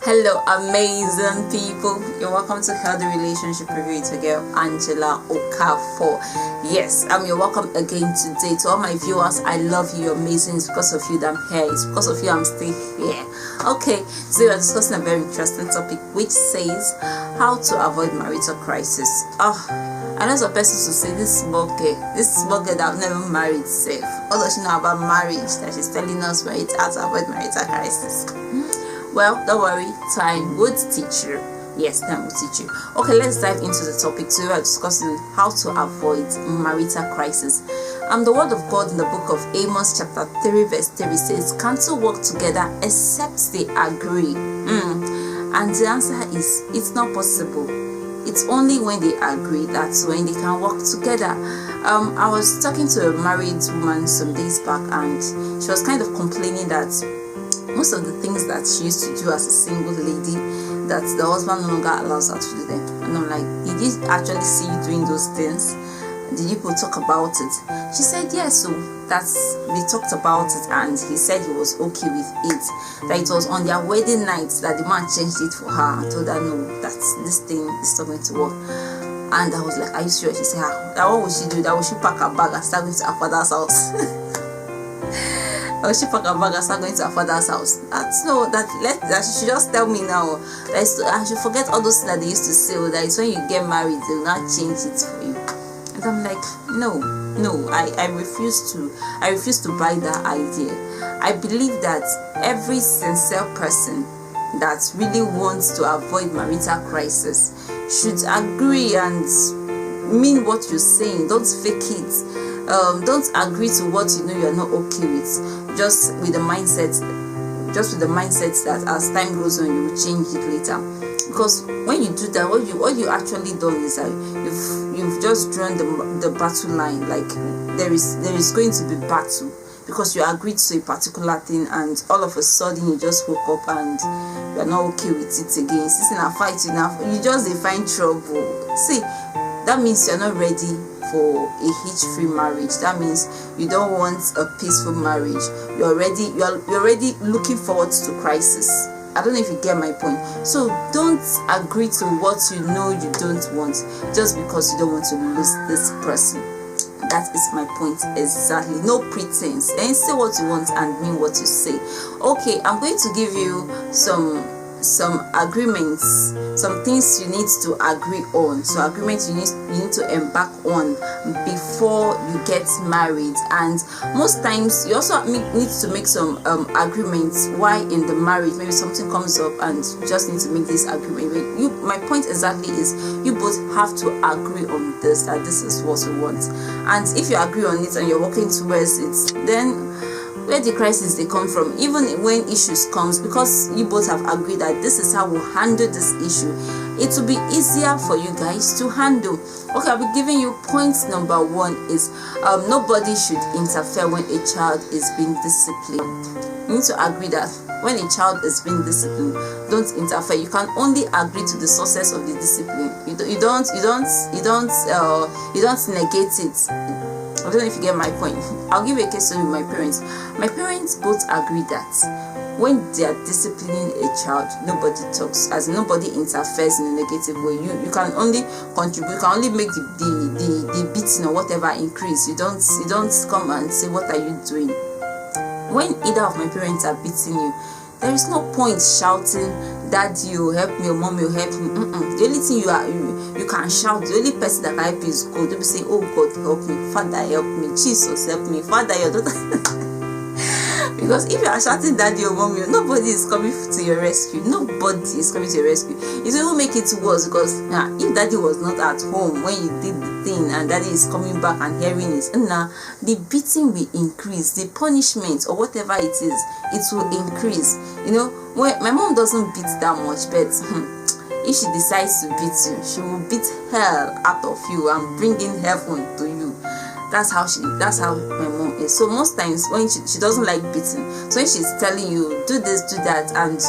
Hello, amazing people. You're welcome to Healthy Relationship Review with your girl Angela Okafor. Yes, you're welcome again today. To all my viewers, I love you. You're amazing. It's because of you that I'm here. It's because of you I'm still here. Okay, so we're discussing a very interesting topic which says how to avoid marital crisis. I know some persons will say this small girl that I've never married safe. Although she know about marriage, that she's telling us how to avoid marital crisis. Well, don't worry, time would teach you. Yes, time will teach you. Okay, let's dive into the topic. So we are discussing how to avoid marital crisis. The word of God in the book of Amos chapter 3 verse 3 says, "Can't two work together except they agree?" And the answer is, it's not possible. It's only when they agree that's when they can work together. I was talking to a married woman some days back, and she was kind of complaining that most of the things that she used to do as a single lady, that the husband no longer allows her to do them. And I'm like, did he actually see you doing those things? Did you people talk about it? She said yes. So they talked about it, and he said he was okay with it. That it was on their wedding night that the man changed it for her and told her, no, that this thing is not going to work. And I was like, are you serious? She said, that what would she do? That would she pack her bag and start going to her father's house? Or she pack her bag and start going to her father's house? That she should just tell me now. I should forget all those things that they used to say. That it's when you get married they will not change it for you. And I'm like, no, I refuse to buy that idea. I believe that every sincere person that really wants to avoid marital crisis should agree and mean what you're saying. Don't fake it. Don't agree to what you know you're not okay with, just with the mindset that as time goes on you will change it later. Because when you do that, what you actually done is that you've just drawn the battle line. Like there is going to be battle because you agreed to a particular thing, and all of a sudden you just woke up and you're not okay with it again. It's in a fight, you just find trouble. See, that means you're not ready for a hitch-free marriage. That means you don't want a peaceful marriage. You're already looking forward to crisis. I don't know if you get my point. So don't agree to what you know you don't want just because you don't want to lose this person. That is my point exactly. No pretense. And say what you want and mean what you say. Okay, I'm going to give you some agreements, some things you need to agree on. So agreements you need to embark on before you get married. And most times you also need to make some agreements while in the marriage. Maybe something comes up and you just need to make this agreement. My point exactly is you both have to agree on this, that this is what you want. And if you agree on it and you're working towards it, then where the crisis they come from, even when issues comes, because you both have agreed that this is how we'll handle this issue, it will be easier for you guys to handle. Okay, I'll be giving you point number 1 is nobody should interfere when a child is being disciplined. You need to agree that when a child is being disciplined, don't interfere. You can only agree to the sources of the discipline. You don't negate it. I don't know if you get my point. I'll give you a case study with my parents. My parents both agree that when they are disciplining a child, nobody talks, as nobody interferes in a negative way. You can only contribute, you can only make the beating or whatever increase. You don't come and say, what are you doing? When either of my parents are beating you, there is no point shouting, "Daddy, you help me," or "Mommy, you help me." The only thing you can shout, the only person that can help you is God. You'll be saying, "Oh God, help me. Father, help me. Jesus, help me. Father, your daughter." Because if you are shouting "Daddy" or "Mommy," nobody is coming to your rescue. Nobody is coming to your rescue. It will make it worse, because if Daddy was not at home when you did the thing and Daddy is coming back and hearing it, the beating will increase, the punishment or whatever it is, it will increase. When my mom doesn't beat that much, but if she decides to beat you, she will beat hell out of you and bring in heaven to you. That's how my mom is. So most times when she doesn't like beating, so when she's telling you do this, do that, and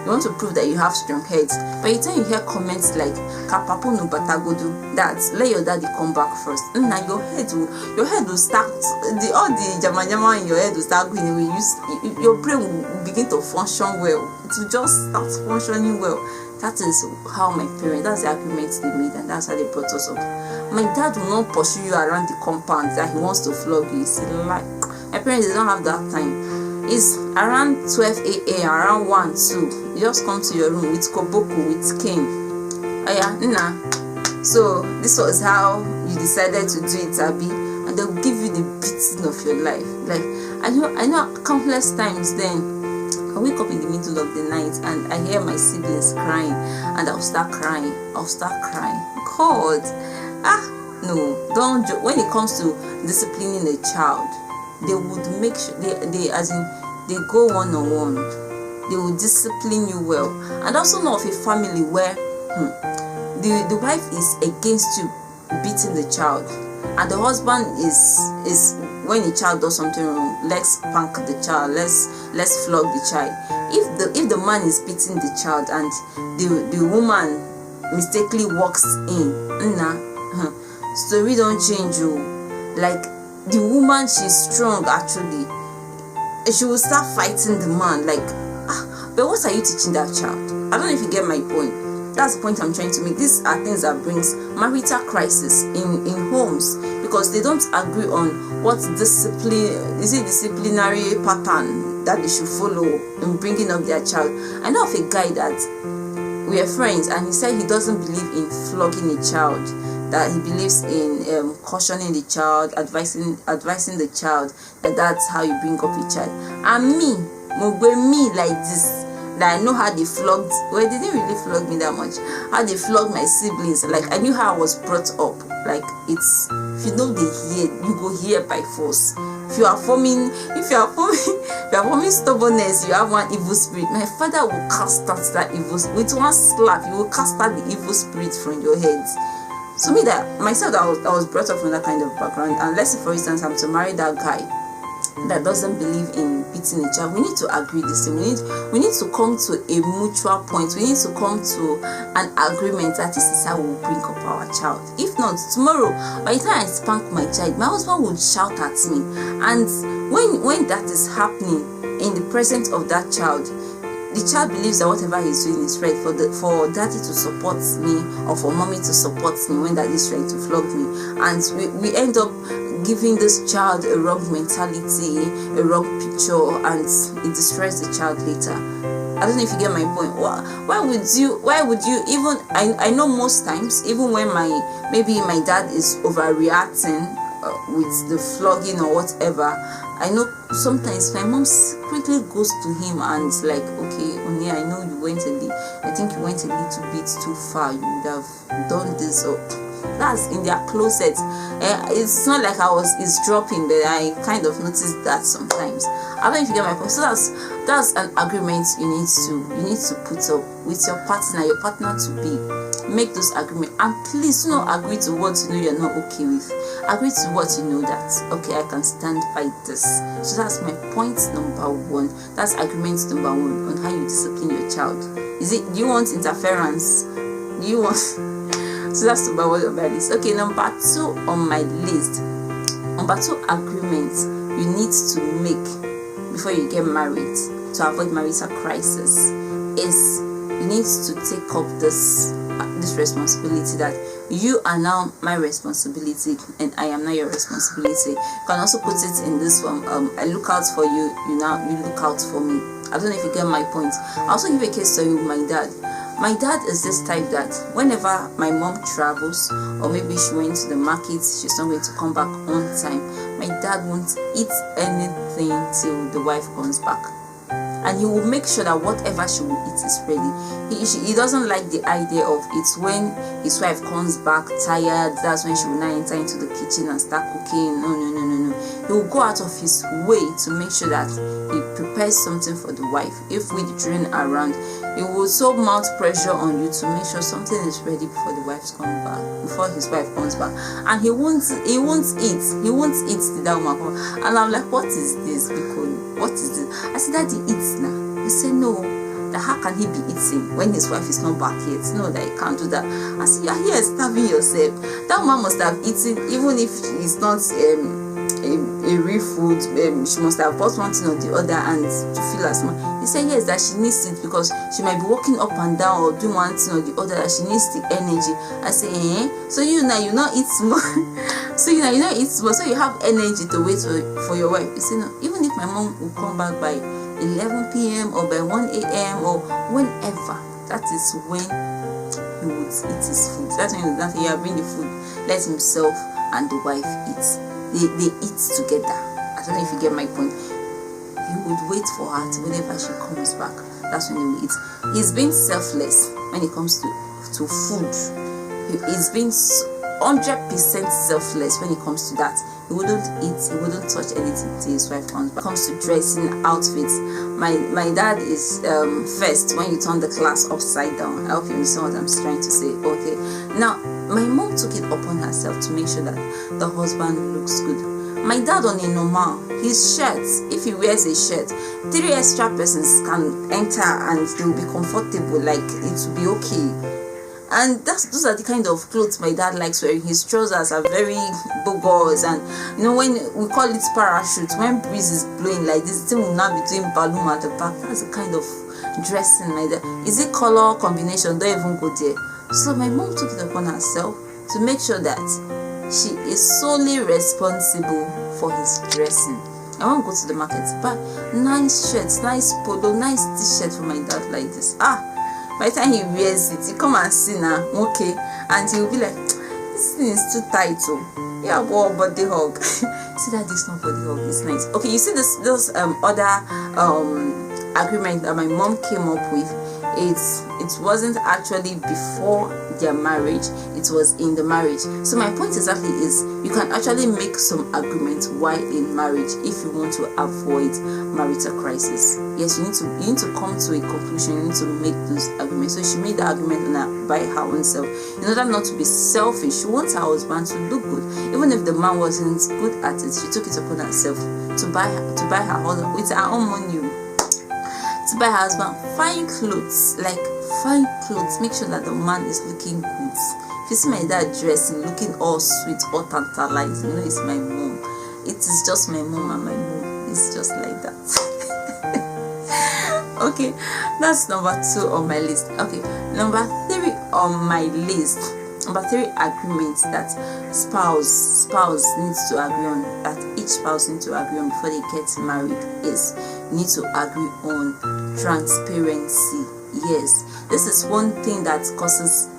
you want to prove that you have strong head, by the time you hear comments like "Kapapu no batagodu," that let your daddy come back first, now your head will start, all the jama in your head will start going away. Your brain will begin to function well. will just start functioning well. That is how my parents, that's the agreement they made, and that's how they brought us up. My dad will not pursue you around the compound that he wants to flog you. It's like my parents, they don't have that time. It's around 12 a.m., around 1, 2. You just come to your room with koboko, with cane. Oh yeah, nah. So this was how you decided to do it, Abby, and they'll give you the beating of your life. Like I know countless times then I wake up in the middle of the night and I hear my siblings crying, and I'll start crying. God, no, don't joke. When it comes to disciplining a child, they would make sure they go one-on-one. They will discipline you well. And also know of a family where the wife is against you beating the child, and the husband is when the child does something wrong, let's spank the child, let's flog the child. If the man is beating the child and the woman mistakenly walks in, story don't change you. Like the woman, she's strong actually. She will start fighting the man. Like, but what are you teaching that child? I don't know if you get my point. That's the point I'm trying to make. These are things that brings marital crisis in homes, because they don't agree on what disciplinary pattern that they should follow in bringing up their child. I know of a guy that we are friends, and he said he doesn't believe in flogging a child, that he believes in cautioning the child, advising the child, that that's how you bring up a child. And me like this, that I know how they flogged. Well, they didn't really flog me that much. How they flogged my siblings. Like, I knew how I was brought up. Like, it's, if you know the hear, you go hear by force. If you are forming stubbornness, you have one evil spirit. My father will cast out that evil spirit. With one slap, you will cast out the evil spirit from your head. So me, that myself, that I was brought up from that kind of background. And let's say, for instance, I'm to marry that guy that doesn't believe in beating a child. We need to agree the same. We need to come to a mutual point. We need to come to an agreement that this is how we'll bring up our child. If not, tomorrow, by the time I spank my child, my husband would shout at me. And when that is happening in the presence of that child, the child believes that whatever he's doing is right, for daddy to support me, or for mommy to support me when daddy's trying to flog me. And we end up giving this child a wrong mentality, a wrong picture, and it destroys the child later. I don't know if you get my point. Why would you even, I know most times, even when maybe my dad is overreacting with the flogging or whatever, I know sometimes my mom quickly goes to him and is like, okay, Oni, I know I think you went a little bit too far, you would have done this, or that's in their closet. It's not like I was eavesdropping, but I kind of noticed that sometimes. I don't know if you get my point. So that's an agreement you need to put up with your partner to be. Make those agreements, and please do not agree to what you know you're not okay with. Agree to what you know that, okay, I can stand by this. So that's my point number 1. That's agreement number 1 on how you discipline your child. Do you want interference? Do you want? So that's number 1 on my list. Okay, number 2 on my list. Number 2 agreements you need to make before you get married to avoid marital crisis is you need to take up this responsibility that you are now my responsibility and I am not your responsibility. You can also put it in this one. I look out for you, you look out for me. I don't know if you get my point. I also give a case study with my dad. My dad is this type that whenever my mom travels, or maybe she went to the market, she's not going to come back on time, my dad won't eat anything till the wife comes back. And he will make sure that whatever she will eat is ready. He doesn't like the idea of it when his wife comes back tired, that's when she will now enter into the kitchen and start cooking. No. He will go out of his way to make sure that he prepares something for the wife. If with the children around, he will so mount pressure on you to make sure something is ready before his wife comes back. And he won't eat till that woman comes. And I'm like, what is this? Because what is this? I said, Daddy eats now. He said, no. That how can he be eating when his wife is not back yet? No, that he can't do that. I said, you're here starving yourself. That woman must have eaten, even if it's not a real food, she must have bought one thing or the other and to feel as much. He said yes, that she needs it because she might be walking up and down or doing one thing or the other, that she needs the energy. I say, so you not eat small. So you not eat small, so you have energy to wait for your wife. You say no, even if my mom will come back by 11 p.m. or by 1 a.m. or whenever, that is when he would eat his food. That's when he will bring the food, let himself and the wife eat. They eat together. I don't know if you get my point. He would wait for her till whenever she comes back. That's when he will eat. He's being selfless when it comes to food. He's being 100% selfless when it comes to that. He wouldn't eat, he wouldn't touch anything till his wife comes back. When it comes to dressing, outfits, my dad is first when you turn the class upside down. I hope you understand what I'm trying to say. Okay, now my mom took it upon herself to make sure that the husband looks good. My dad, on a normal, his shirt, if he wears a shirt, 3 extra persons can enter and they will be comfortable, like it will be okay. And those are the kind of clothes my dad likes wearing. His trousers are very bogus, and when we call it parachute, when breeze is blowing like this, the thing will not be doing balloon at the back. That's the kind of dressing my dad. Is it color combination? Don't even go there. So my mom took it upon herself to make sure that she is solely responsible for his dressing. I won't go to the market, buy nice shirts, nice polo, nice t-shirt for my dad like this. By the time he wears it, he come and see now, okay, and he will be like, this thing is too tight, oh. Yeah, body hug. See that this not body hug, it's nice. Okay, you see this other agreement that my mom came up with. It wasn't actually before their marriage, it was in the marriage. So my point exactly is, you can actually make some agreements while in marriage if you want to avoid marital crisis. Yes, you need to come to a conclusion. You need to make those agreements. So she made the agreement by her own self, in order not to be selfish. She wants her husband to look good, even if the man wasn't good at it. She took it upon herself to buy her husband with her own money, to buy her husband fine clothes, make sure that the man is looking good. If you see my dad dressing, looking all sweet, all tantalizing, it's my mom. It is just my mom, and my mom is just like that. Okay, that's number 2 on my list. Okay, number 3 on my list. Number 3 agreements that spouse needs to agree on, that each spouse needs to agree on before they get married, is need to agree on transparency. Yes, this is one thing that causes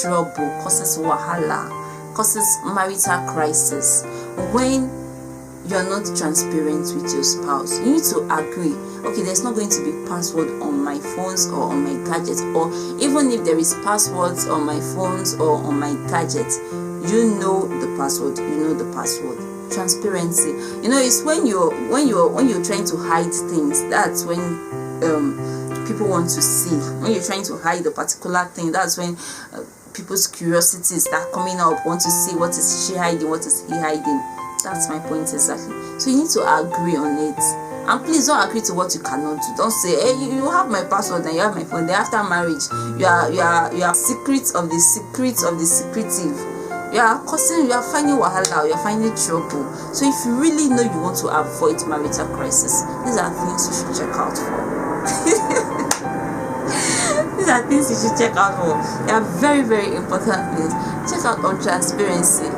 trouble, causes wahala, causes marital crisis. When you're not transparent with your spouse, you need to agree, okay, there's not going to be password on my phones or on my gadgets, or even if there is passwords on my phones or on my gadgets, you know the password. Transparency, it's when you're trying to hide things, that's when people want to see. When you're trying to hide a particular thing, that's when people's curiosity start coming up, want to see what is she hiding, what is he hiding. That's my point exactly. So you need to agree on it. And please don't agree to what you cannot do. Don't say, hey, you have my password and you have my phone. Then after marriage, you are secrets of the secrets of the secretive. You are finding wahala, you are finding trouble. So if you really know you want to avoid marital crisis, these are things you should check out for. These are things you should check out for. They are very, very important things. Check out on transparency.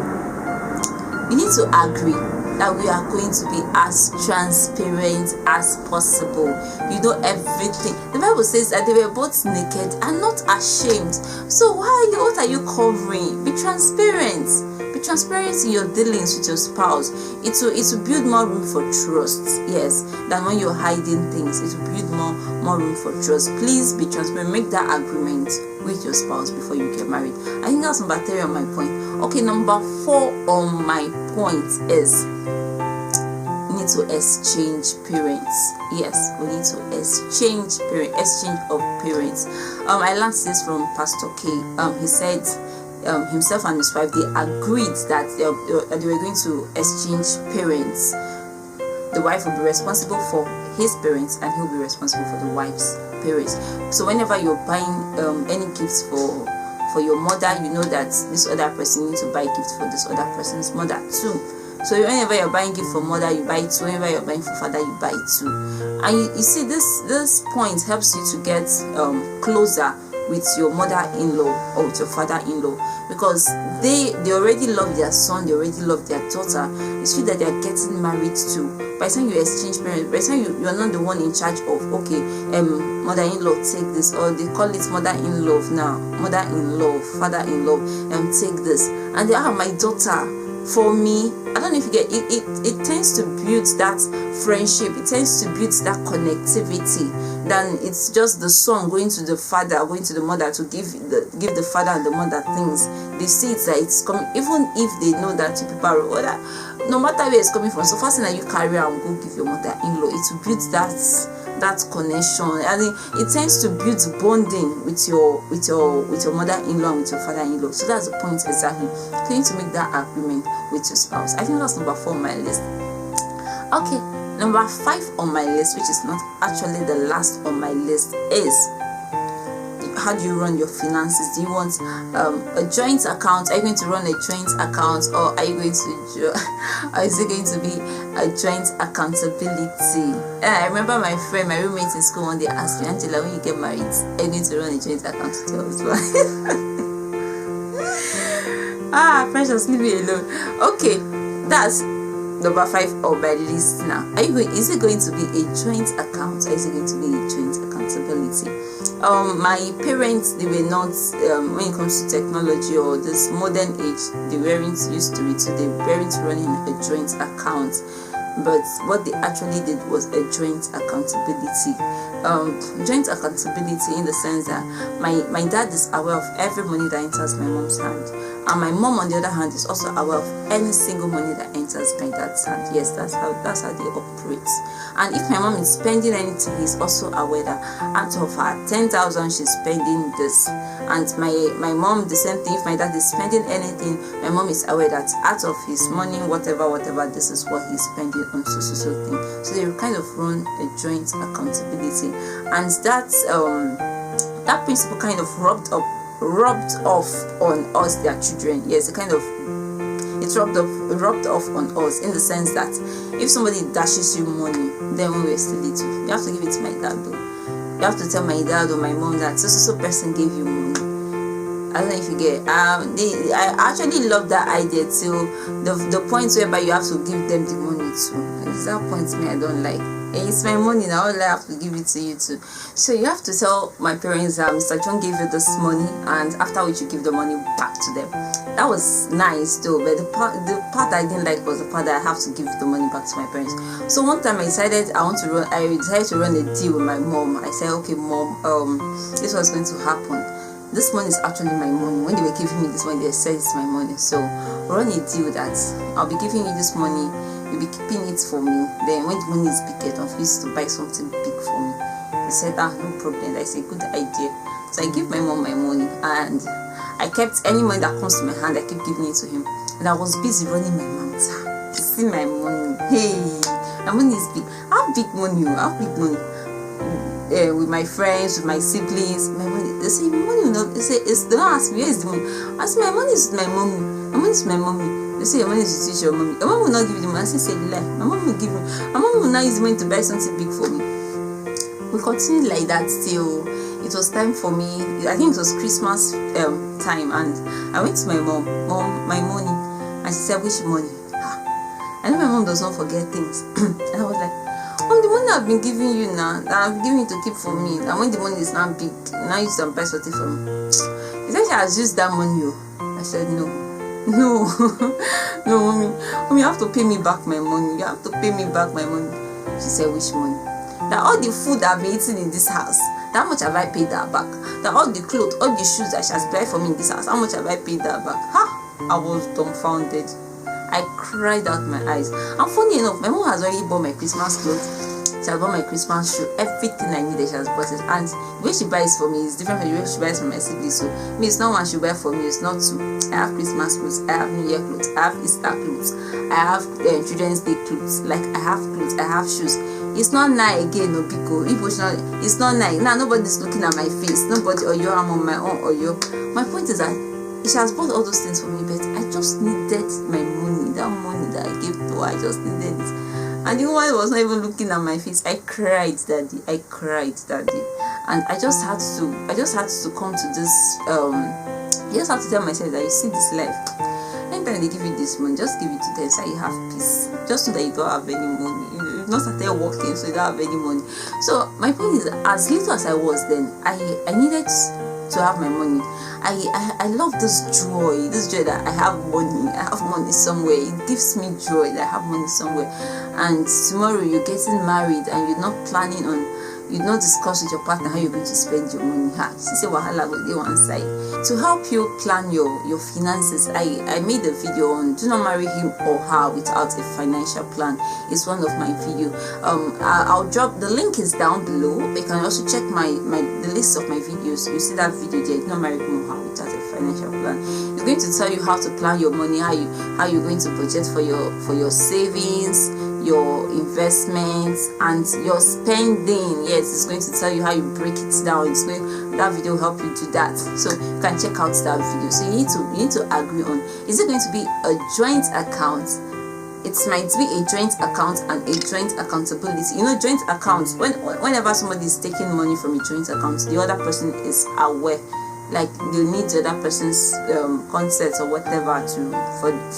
We need to agree that we are going to be as transparent as possible. You know everything. The Bible says that they were both naked and not ashamed. So what are you covering? Be transparent. Be transparent in your dealings with your spouse. It will build more room for trust. Yes, than when you're hiding things. It will build more room for trust. Please be transparent. Make that agreement with your spouse before you get married. I think that's number 3 on my point. Okay, number 4 on my point is we need to exchange parents. Yes, we need to exchange of parents. I learned this from Pastor K. He said himself and his wife, they agreed that they were going to exchange parents. The wife will be responsible for his parents and he'll be responsible for the wife's parents. So whenever you're buying any gifts for your mother, you know that this other person needs to buy gifts for this other person's mother too. So whenever you're buying gift for mother, you buy two. Whenever you're buying for father, you buy two. And you see, this point helps you to get closer with your mother-in-law or with your father-in-law, because they already love their son, they already love their daughter. It's true that they are getting married too. By the time you exchange parents, by the time you're not the one in charge of, okay, mother-in-law, take this, or they call it mother-in-law now, mother-in-law, father-in-law, take this, and they are my daughter. For me, I don't know if you get it, it tends to build that friendship, it tends to build that connectivity, than it's just the son going to the father, going to the mother to give the father and the mother things. They see it that it's coming, even if they know that two people are older, no matter where it's coming from. So first thing that you carry and go give your mother-in-law, it will build that connection, and it tends to build bonding with your mother-in-law and with your father-in-law. So that's the point exactly. You need to make that agreement with your spouse. I think that's number 4 on my list. Okay, number 5 on my list, which is not actually the last on my list, is how do you run your finances? Do you want a joint account? Are you going to run a joint account, or are you going to or is it going to be a joint accountability? I remember my roommate in school one day asked me, Angela, when you get married, are you going to run a joint account with your husband? Precious, leave me alone. Okay, that's number 5 on my list now. Is it going to be a joint account, or is it going to be a joint accountability? My parents, they were not, when it comes to technology or this modern age, they weren't used to it, so they weren't running a joint account. But what they actually did was a joint accountability. Joint accountability in the sense that my dad is aware of every money that enters my mom's hand, and my mom, on the other hand, is also aware of any single money that enters my dad's hand. Yes, that's how they operate. And if my mom is spending anything, he's also aware that out of her 10,000, she's spending this. And my mom, the same thing. If my dad is spending anything, my mom is aware that out of his money, whatever, this is what he's spending on so thing. So they kind of run a joint accountability, and that principle kind of rubbed off on us, their children. Yes, it's rubbed off on us, in the sense that if somebody dashes you money, then when we're still little, you have to give it to my dad though. You have to tell my dad or my mom that so person gave you money. I don't know if you get I actually love that idea till the point whereby you have to give them the money too. It's that point me I don't like. It's my money now, I have to give it to you too. So you have to tell my parents that Mr. John gave you this money, and after which you give the money back to them. That was nice though, but the part I didn't like was the part that I have to give the money back to my parents. So one time I decided to run a deal with my mom. I said, okay mom, this was going to happen. This money is actually my money. When they were giving me this money, they said it's my money. So run a deal that I'll be giving you this money, you'll be keeping it for me. Then when the money is big enough, you used to buy something big for me. He said, no problem. That's a good idea. So I give my mom my money, and I kept any money that comes to my hand, I keep giving it to him. And I was busy running my mouth. You see my money. Hey, my money is big. I have big money. With my friends, with my siblings, my money. They say, money, they say, they don't ask me, where is the money? I say, my money is with my mommy. My money is with my mommy. They say, your money is with your mommy. Your mom will not give you the money. I say, lie. My mom will give me. My mom will not use the money to buy something big for me. We continued like that till it was time for me. I think it was Christmas time, and I went to my mom, my money, and she said, which money? I know my mom does not forget things. And I was like, the money I've been giving you now, that I've been giving you to keep for me, and when the money is now big, now you can buy something for me. She said she has used that money. I said, no, mommy, you have to pay me back my money. You have to pay me back my money. She said, which money? That all the food I've been eating in this house, how much have I paid that back? That all the clothes, all the shoes that she has bought for me in this house, how much have I paid that back? I was dumbfounded. I cried out my eyes. And funny enough, my mom has already bought my Christmas clothes. She has bought my Christmas shoe. Everything I needed, she has bought it. And the way she buys for me is different from the way she buys for my siblings. So me, it's not one she buys for me, it's not two. I have Christmas clothes, I have New Year clothes, I have Easter clothes, I have Children's Day clothes. Like, I have clothes, I have shoes. It's not nice again, no pico. It's not nice. Now nobody's looking at my face. Nobody, or I'm on my own, or you. My point is that she has bought all those things for me, but I just needed my money, that money that I gave to her. I just needed it. And the woman was not even looking at my face. I cried that day. And I just had to come to this I just have to tell myself that, you see, this life, anytime they give you this money, just give it to them so you have peace. Just so that you don't have any money. You've not started working, so you don't have any money. So my point is, as little as I was then, I needed to have my money. I love this joy that I have money somewhere. It gives me joy that I have money somewhere. And tomorrow you're getting married and you're not planning on, you not discuss with your partner how you're going to spend your money. She said wahala go dey one side. To help you plan your finances, I made a video on do not marry him or her without a financial plan. It's one of my video. I'll drop the link is down below. You can also check the list of my videos. You see that video there, do not marry him or her without a financial plan. It's going to tell you how to plan your money, how you're going to budget for your savings, your investments, and your spending. Yes, it's going to tell you how you break it down. That video will help you do that, so you can check out that video. So you need to agree on, is it going to be a joint account? It might be a joint account and a joint accountability. Joint accounts, whenever somebody is taking money from a joint account, the other person is aware. Like, you need the other person's consent or whatever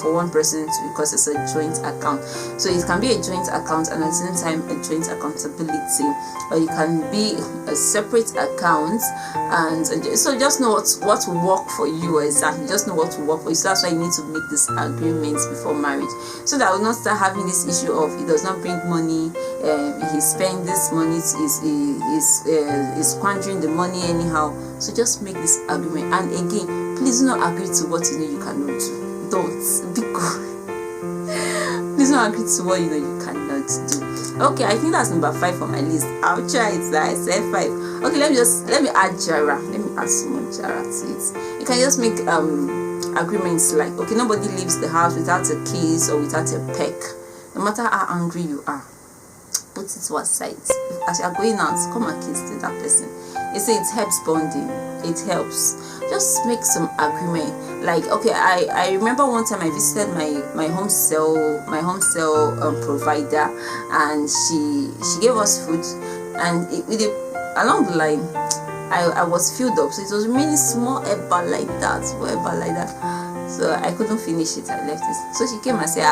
for one person because it's a joint account. So it can be a joint account and at the same time a joint accountability, or it can be a separate account. And so just know what will work for you exactly. Just know what will work for you. So that's why you need to make this agreement before marriage, so that we'll not start having this issue of he does not bring money, he spends this money, is squandering the money anyhow. So just make this agreement. And again, please do not agree to what you know you cannot do. Don't, because please do not agree to what you know you cannot do. Okay, I think that's number 5 on my list. I'll try it. I said 5. Okay, let me add jara. Let me add some more jara to it. You can just make agreements like, okay, nobody leaves the house without a kiss or without a peck. No matter how angry you are, put it to one side. As you are going out, come and kiss to that person. You see, it helps bonding. It helps. Just make some agreement. Like, okay, I remember one time I visited my home cell provider, and she gave us food, and along the line I was filled up, so it was really small eba like that, so I couldn't finish it. I left it. So she came and said,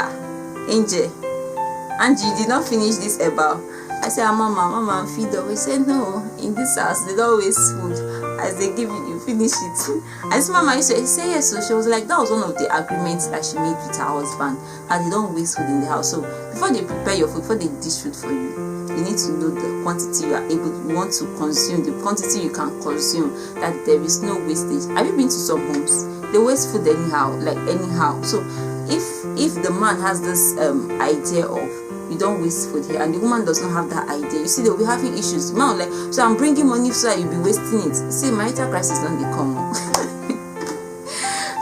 Angel, and you did not finish this eba. I said, Mama, I'm feed up. He said, no, in this house they don't waste food. As they give you finish it. I said, Mama, he said yes. So she was like, that was one of the agreements that she made with her husband, and they don't waste food in the house. So before they prepare your food, before they dish food for you, you need to know the quantity you want to consume, the quantity you can consume, that there is no wastage. Have you been to some homes? They waste food anyhow. So if the man has this idea of, you don't waste food here, and the woman does not have that idea, you see, they'll be having issues. Man, like, so I'm bringing money so that you'll be wasting it. See, marital crisis don't come.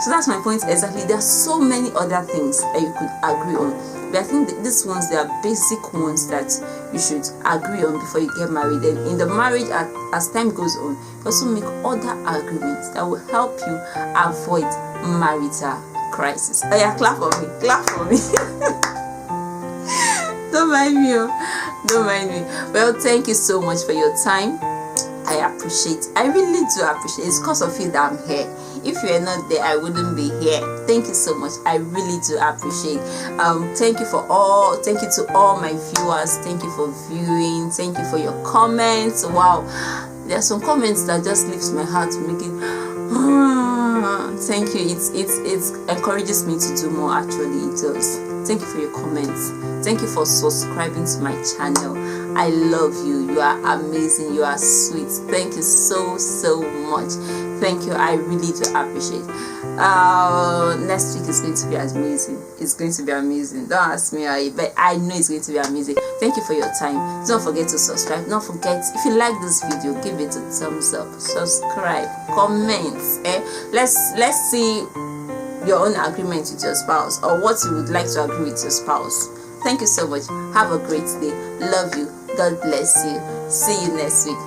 So that's my point exactly. There are so many other things that you could agree on, but I think these ones, they are basic ones that you should agree on before you get married. And in the marriage, as time goes on, you also make other agreements that will help you avoid marital crisis. Oh yeah, clap for me. Don't mind me. Well, thank you so much for your time. I really do appreciate it. It's because of you that I'm here. If you are not there, I wouldn't be here. Thank you so much. I really do appreciate. Thank you to all my viewers. Thank you for viewing. Thank you for your comments. Wow, there are some comments that just lifts my heart, making thank you. It encourages me to do more. Actually, it does. Thank you for your comments. Thank you for subscribing to my channel. I love you. You are amazing. You are sweet. Thank you so much. Thank you. I really do appreciate. Next week is going to be amazing. It's going to be amazing. Don't ask me why, but I know it's going to be amazing. Thank you for your time. Don't forget to subscribe. Don't forget, if you like this video, give it a thumbs up. Subscribe. Comment. Let's see your own agreement with your spouse, or what you would like to agree with your spouse. Thank you so much. Have a great day. Love you. God bless you. See you next week.